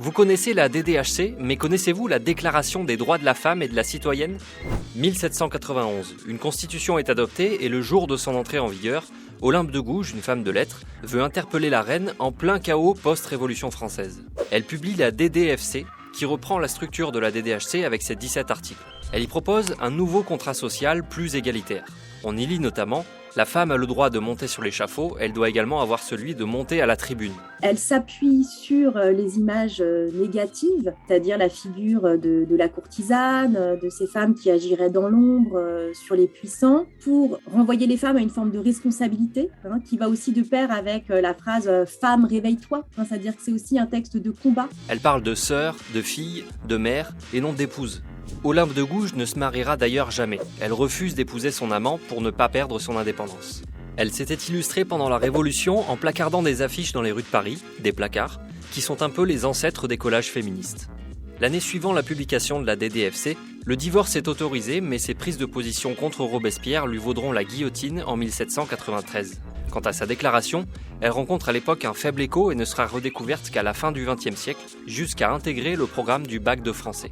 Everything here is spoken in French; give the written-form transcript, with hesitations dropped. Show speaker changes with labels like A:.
A: Vous connaissez la DDHC, mais connaissez-vous la Déclaration des droits de la femme et de la citoyenne ? 1791, une constitution est adoptée et le jour de son entrée en vigueur, Olympe de Gouges, une femme de lettres, veut interpeller la reine en plein chaos post-révolution française. Elle publie la DDFC, qui reprend la structure de la DDHC avec ses 17 articles. Elle y propose un nouveau contrat social plus égalitaire. On y lit notamment « La femme a le droit de monter sur l'échafaud, elle doit également avoir celui de monter à la tribune ».
B: Elle s'appuie sur les images négatives, c'est-à-dire la figure de la courtisane, de ces femmes qui agiraient dans l'ombre sur les puissants, pour renvoyer les femmes à une forme de responsabilité, qui va aussi de pair avec la phrase « femme, réveille-toi », c'est-à-dire que c'est aussi un texte de combat.
A: Elle parle de sœur, de fille, de mère et non d'épouse. Olympe de Gouges ne se mariera d'ailleurs jamais. Elle refuse d'épouser son amant pour ne pas perdre son indépendance. Elle s'était illustrée pendant la Révolution en placardant des affiches dans les rues de Paris, des placards, qui sont un peu les ancêtres des collages féministes. L'année suivant la publication de la DDFC, le divorce est autorisé, mais ses prises de position contre Robespierre lui vaudront la guillotine en 1793. Quant à sa déclaration, elle rencontre à l'époque un faible écho et ne sera redécouverte qu'à la fin du XXe siècle, jusqu'à intégrer le programme du bac de français.